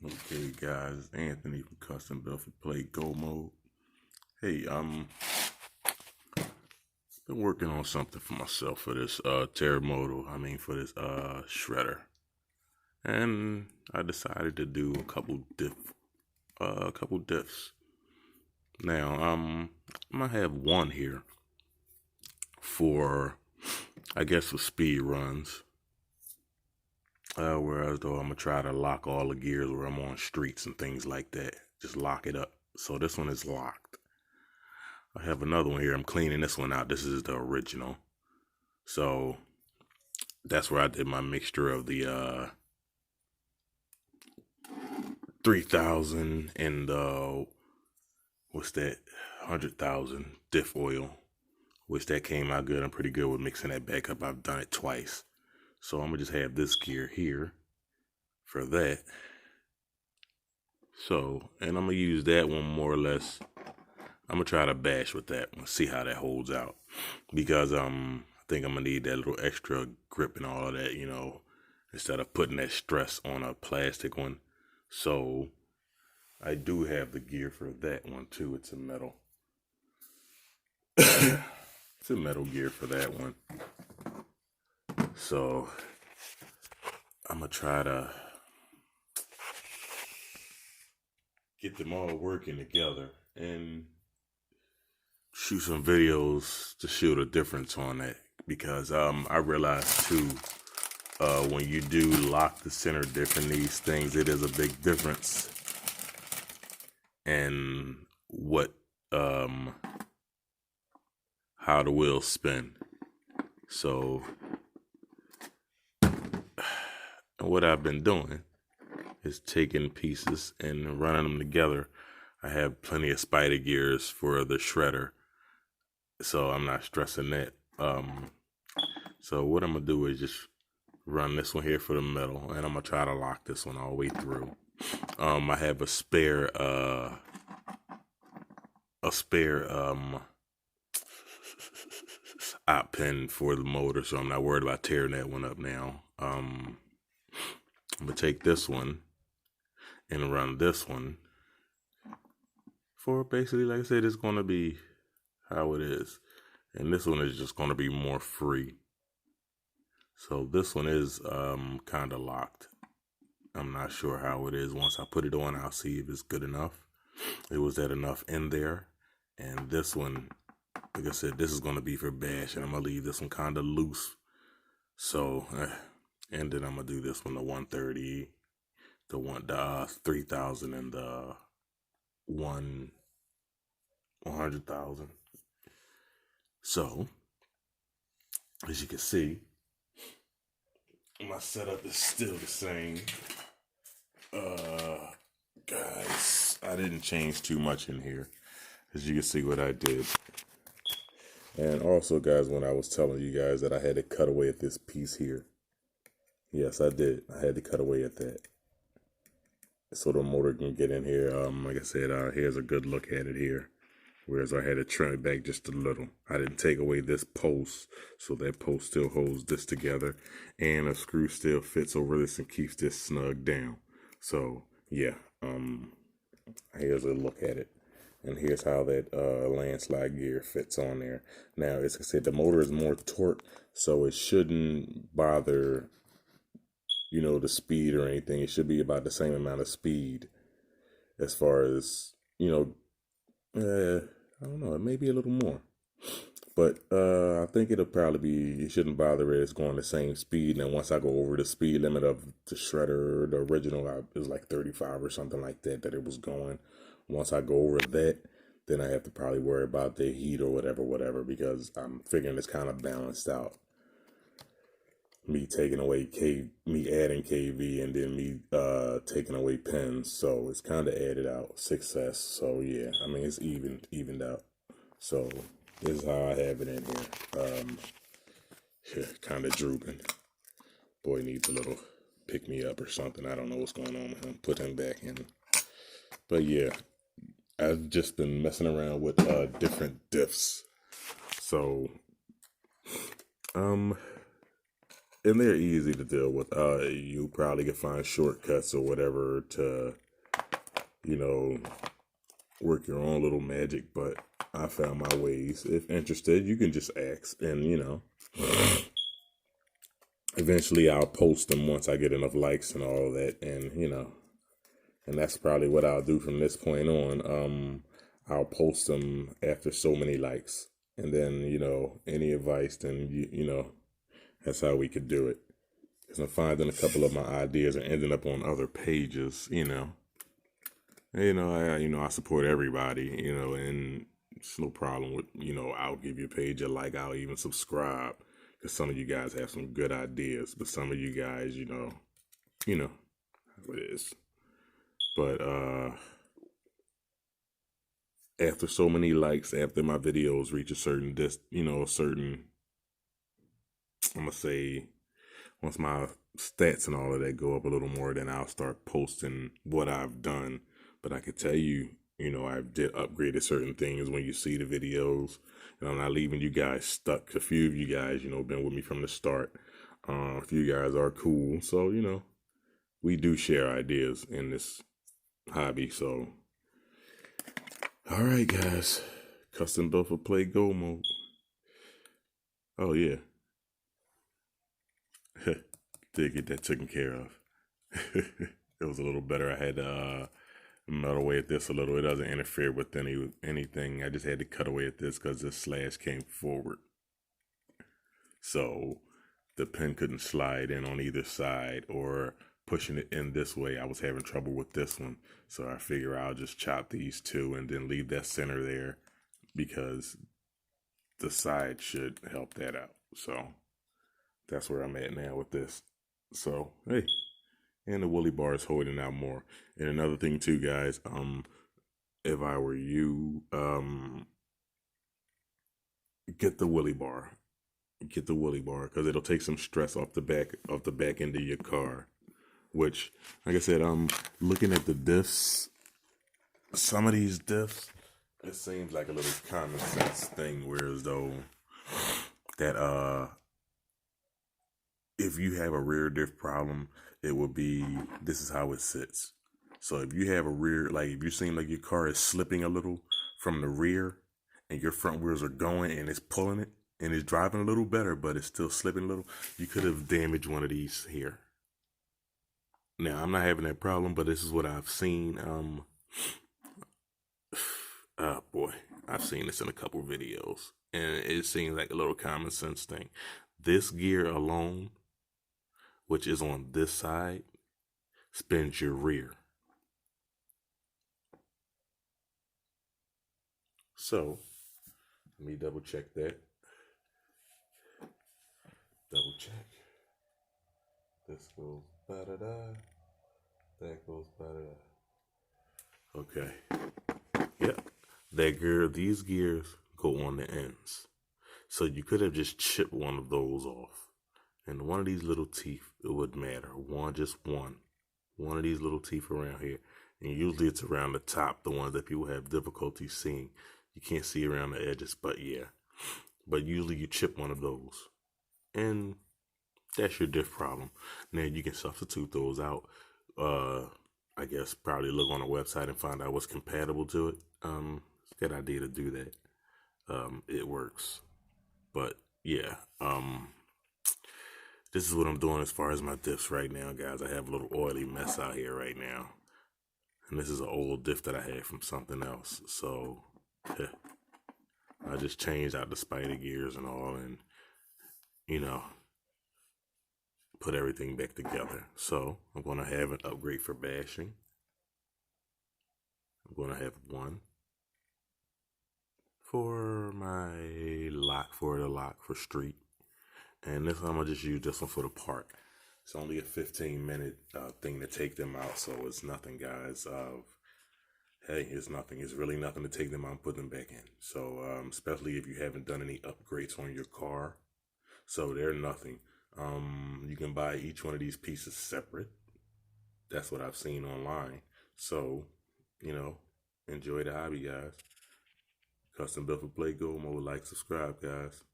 Okay, guys, Anthony from Custom Built for Play Go Mode. Hey, been working on something for myself for this for this shredder, and I decided to do a couple diffs. Now, I'm gonna have one here for, I guess, for speed runs. Whereas though I'm gonna try to lock all the gears where I'm on streets and things like that. Just lock it up. So this one is locked. I have another one here. I'm cleaning this one out. This is the original. So that's where I did my mixture of the 3000 and what's that, 100,000 diff oil, which that came out good. I'm pretty good with mixing that back up. I've done it twice. So I'm gonna just have this gear here for that. So, and I'm gonna use that one more or less. I'm gonna try to bash with that one, see how that holds out, because I think I'm gonna need that little extra grip and all of that, you know, instead of putting that stress on a plastic one. So I do have the gear for that one too. It's a metal. It's a metal gear for that one. So I'm gonna try to get them all working together and shoot some videos to show the difference on that, because I realized too, when you do lock the center diff in these things, it is a big difference in what how the wheels spin. So what I've been doing is taking pieces and running them together. I have plenty of spider gears for the shredder, so I'm not stressing that. So what I'm gonna do is just run this one here for the metal, and I'm gonna try to lock this one all the way through. I have a spare op pin for the motor, so I'm not worried about tearing that one up now. I'm gonna take this one and run this one for basically, like I said, it's gonna be how it is, and this one is just gonna be more free. So this one is kind of locked. I'm not sure how it is. Once I put it on, I'll see if it's good enough. It was that enough in there. And this one, like I said, this is going to be for bash, and I'm going to leave this one kind of loose. So, and then I'm going to do this one, the 130, the 3000, and the 100,000. So, as you can see, my setup is still the same. Guys, I didn't change too much in here. As you can see what I did. And also, guys, when I was telling you guys that I had to cut away at this piece here. Yes, I did. I had to cut away at that, so the motor can get in here. Like I said, here's a good look at it here. Whereas I had to trim it back just a little. I didn't take away this post, so that post still holds this together, and a screw still fits over this and keeps this snug down. So yeah, here's a look at it, and here's how that landslide gear fits on there. Now, as I said, the motor is more torque, so it shouldn't bother, you know, the speed or anything. It should be about the same amount of speed as far as, you know, I don't know, it may be a little more, but I think it'll probably be, it shouldn't bother it. It's going the same speed. And once I go over the speed limit of the shredder, the original, it was like 35 or something like that it was going. Once I go over that, then I have to probably worry about the heat or whatever, because I'm figuring it's kind of balanced out. Me taking away me adding KV, and then me taking away pins, so it's kind of added out success. So yeah, I mean, it's evened out. So this is how I have it in here. Kind of drooping. Boy needs a little pick me up or something. I don't know what's going on with him. Put him back in. But yeah, I've just been messing around with different diffs. So and they're easy to deal with. You probably can find shortcuts or whatever to, you know, work your own little magic, but I found my ways. If interested, you can just ask, and you know, eventually I'll post them once I get enough likes and all that, and you know, and that's probably what I'll do from this point on. I'll post them after so many likes, and then you know, any advice, then you know, that's how we could do it. Because I'm finding a couple of my ideas are ending up on other pages, you know. I support everybody, you know, and it's no problem with, you know, I'll give your page a like, I'll even subscribe, because some of you guys have some good ideas, but some of you guys, you know how it is. But after so many likes, after my videos reach a certain I'm gonna say, once my stats and all of that go up a little more, then I'll start posting what I've done. But I could tell you, you know, I did upgraded certain things when you see the videos, and I'm not leaving you guys stuck. A few of you guys, you know, been with me from the start. A few guys are cool, so you know, we do share ideas in this hobby. So, all right, guys, custom built for play go mode. Oh yeah, did get that taken care of. It was a little better. I had to metal away at this a little. It doesn't interfere with anything. I just had to cut away at this because this slash came forward. So the pen couldn't slide in on either side, or pushing it in this way. I was having trouble with this one. So I figure I'll just chop these two and then leave that center there, because the side should help that out. So that's where I'm at now with this. So, hey. And the woolly bar is holding out more. And another thing too, guys, if I were you, get the woolly bar. Get the woolly bar, because it'll take some stress off the back end of your car. Which, like I said, I'm looking at the diffs. Some of these diffs, it seems like a little common sense thing, whereas though that if you have a rear diff problem, it will be, this is how it sits. So if you have a rear, like if you seem like your car is slipping a little from the rear, and your front wheels are going and it's pulling it and it's driving a little better, but it's still slipping a little, you could have damaged one of these here. Now I'm not having that problem, but this is what I've seen. Oh boy, I've seen this in a couple videos, and it seems like a little common sense thing. This gear alone, which is on this side, spins your rear. So let me double check that. Double check. This goes ba-da-da. That goes ba-da-da. Okay. Yep. That gear, these gears go on the ends. So you could have just chipped one of those off. And one of these little teeth, it wouldn't matter. Just one. One of these little teeth around here. And usually it's around the top, the ones that people have difficulty seeing. You can't see around the edges, but yeah. But usually you chip one of those. And that's your diff problem. Now you can substitute those out. I guess probably look on a website and find out what's compatible to it. It's a good idea to do that. It works. But yeah, this is what I'm doing as far as my diffs right now, guys. I have a little oily mess out here right now. And this is an old diff that I had from something else. So I just changed out the spider gears and all, and you know, put everything back together. So I'm going to have an upgrade for bashing. I'm going to have one for my lock, for the lock for street. And this I'm going to just use this one for the park. It's only a 15-minute thing to take them out, so it's nothing, guys. Hey, it's nothing. It's really nothing to take them out and put them back in. So especially if you haven't done any upgrades on your car. So they're nothing. You can buy each one of these pieces separate. That's what I've seen online. So, you know, enjoy the hobby, guys. Custom built for play, go mode, like, subscribe, guys.